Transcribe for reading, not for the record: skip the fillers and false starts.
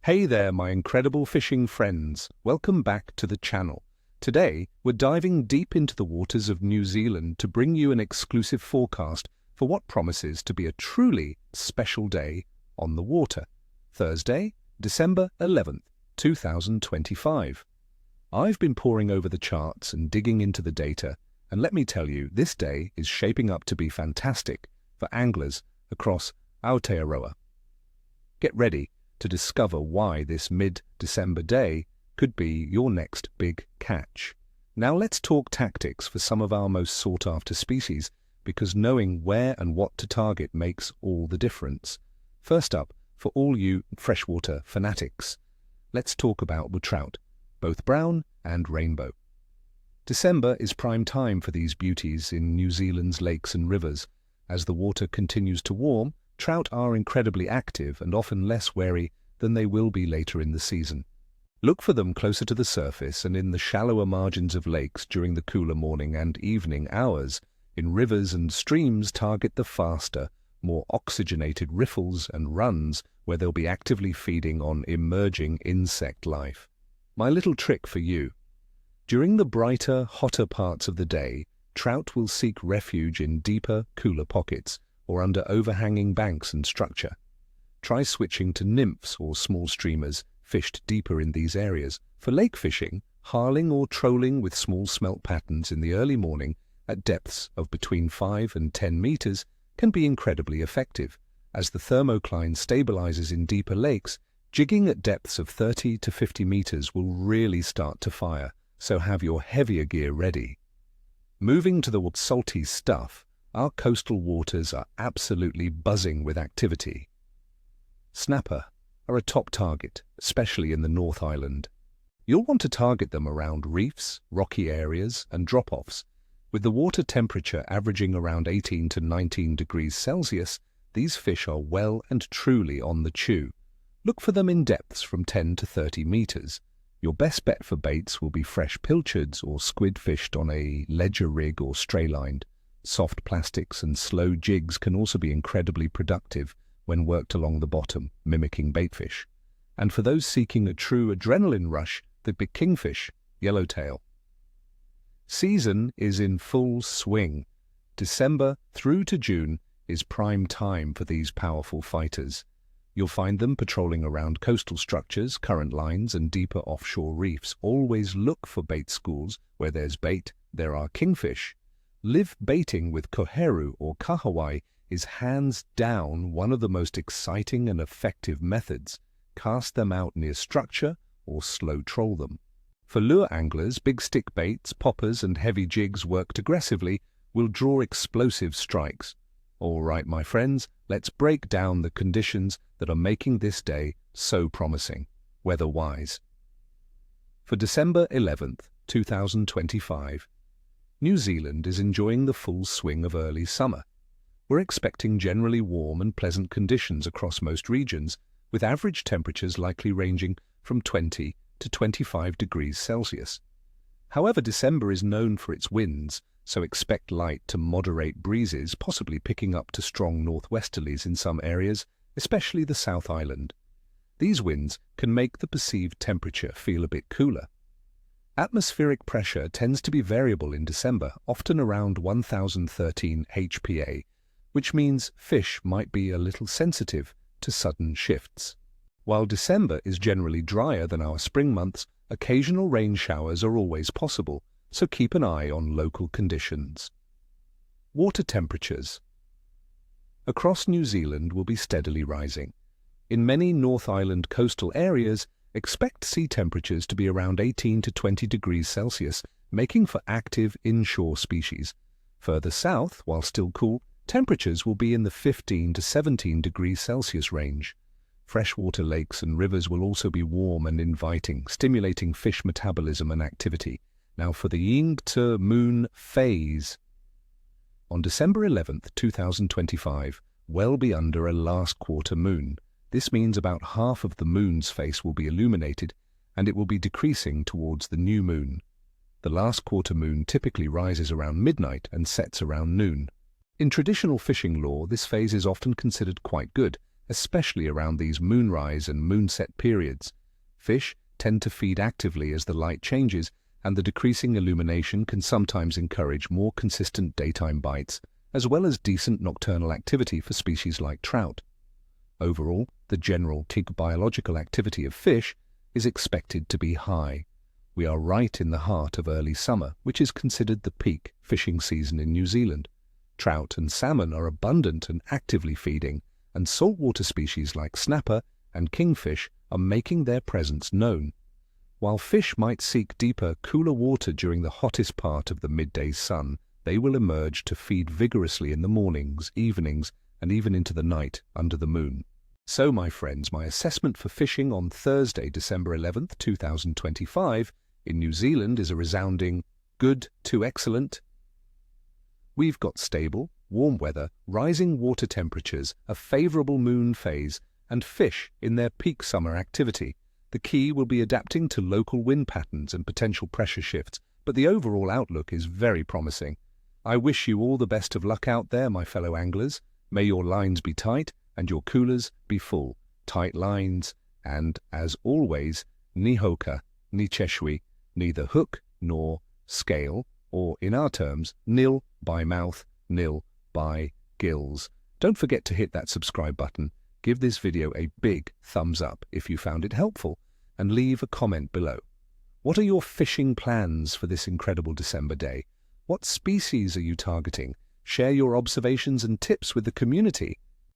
Hey there, my incredible fishing friends. Welcome back to the channel. Today, we're diving deep into the waters of New Zealand to bring you an exclusive forecast for what promises to be a truly special day on the water. Thursday, December 11th, 2025. I've been poring over the charts and digging into the data, and let me tell you, this day is shaping up to be fantastic for anglers across Aotearoa. Get ready to discover why this mid-December day could be your next big catch. Now let's talk tactics for some of our most sought-after species, because knowing where and what to target makes all the difference. First up, for all you freshwater fanatics, let's talk about the trout, both brown and rainbow. December is prime time for these beauties in New Zealand's lakes and rivers. As the water continues to warm, trout are incredibly active and often less wary than they will be later in the season. Look for them closer to the surface and in the shallower margins of lakes during the cooler morning and evening hours. In rivers and streams, target the faster, more oxygenated riffles and runs where they'll be actively feeding on emerging insect life. My little trick for you. During the brighter, hotter parts of the day, trout will seek refuge in deeper, cooler pockets or under overhanging banks and structure. Try switching to nymphs or small streamers fished deeper in these areas. For lake fishing, harling or trolling with small smelt patterns in the early morning at depths of between 5 and 10 meters can be incredibly effective. As the thermocline stabilizes in deeper lakes, jigging at depths of 30 to 50 meters will really start to fire, so have your heavier gear ready. Moving to the salty stuff, our coastal waters are absolutely buzzing with activity. Snapper are a top target, especially in the North Island. You'll want to target them around reefs, rocky areas, and drop-offs. With the water temperature averaging around 18 to 19 degrees Celsius, these fish are well and truly on the chew. Look for them in depths from 10 to 30 meters. Your best bet for baits will be fresh pilchards or squid fished on a ledger rig or stray-lined. Soft plastics and slow jigs can also be incredibly productive when worked along the bottom, mimicking baitfish. And for those seeking a true adrenaline rush, the big kingfish, yellowtail. Season is in full swing. December through to June is prime time for these powerful fighters. You'll find them patrolling around coastal structures, current lines, and deeper offshore reefs. Always look for bait schools. Where there's bait, there are kingfish. Live baiting with koheru or kahawai is hands down one of the most exciting and effective methods. Cast them out near structure or slow troll them. For lure anglers, big stick baits, poppers, and heavy jigs worked aggressively will draw explosive strikes. All right, my friends, let's break down the conditions that are making this day so promising, weather-wise. For December 11th, 2025, New Zealand is enjoying the full swing of early summer. We're expecting generally warm and pleasant conditions across most regions, with average temperatures likely ranging from 20 to 25 degrees Celsius. However, December is known for its winds, so expect light to moderate breezes, possibly picking up to strong northwesterlies in some areas, especially the South Island. These winds can make the perceived temperature feel a bit cooler. Atmospheric pressure tends to be variable in December, often around 1013 HPA, which means fish might be a little sensitive to sudden shifts. While December is generally drier than our spring months, occasional rain showers are always possible, so keep an eye on local conditions. Water temperatures across New Zealand will be steadily rising. In many North Island coastal areas, expect sea temperatures to be around 18 to 20 degrees Celsius, making for active inshore species. Further south, while still cool, temperatures will be in the 15 to 17 degrees Celsius range. Freshwater lakes and rivers will also be warm and inviting, stimulating fish metabolism and activity. Now for the yin to moon phase. On December 11th, 2025, well be under a last quarter moon. This means about half of the moon's face will be illuminated, and it will be decreasing towards the new moon. The last quarter moon typically rises around midnight and sets around noon. In traditional fishing lore, this phase is often considered quite good, especially around these moonrise and moonset periods. Fish tend to feed actively as the light changes, and the decreasing illumination can sometimes encourage more consistent daytime bites, as well as decent nocturnal activity for species like trout. Overall, the general biological activity of fish is expected to be high. We are right in the heart of early summer, which is considered the peak fishing season in New Zealand. Trout and salmon are abundant and actively feeding, and saltwater species like snapper and kingfish are making their presence known. While fish might seek deeper, cooler water during the hottest part of the midday sun, they will emerge to feed vigorously in the mornings, evenings, and even into the night under the moon. So, my friends, my assessment for fishing on Thursday, December 11th, 2025, in New Zealand is a resounding good to excellent. We've got stable, warm weather, rising water temperatures, a favourable moon phase, and fish in their peak summer activity. The key will be adapting to local wind patterns and potential pressure shifts, but the overall outlook is very promising. I wish you all the best of luck out there, my fellow anglers. May your lines be tight and your coolers be full. Tight lines, and, as always, ni hoka, ni cheshwi, neither hook nor scale, or in our terms, nil by mouth, nil by gills. Don't forget to hit that subscribe button, give this video a big thumbs up if you found it helpful, and leave a comment below. What are your fishing plans for this incredible December day? What species are you targeting? Share your observations and tips with the community.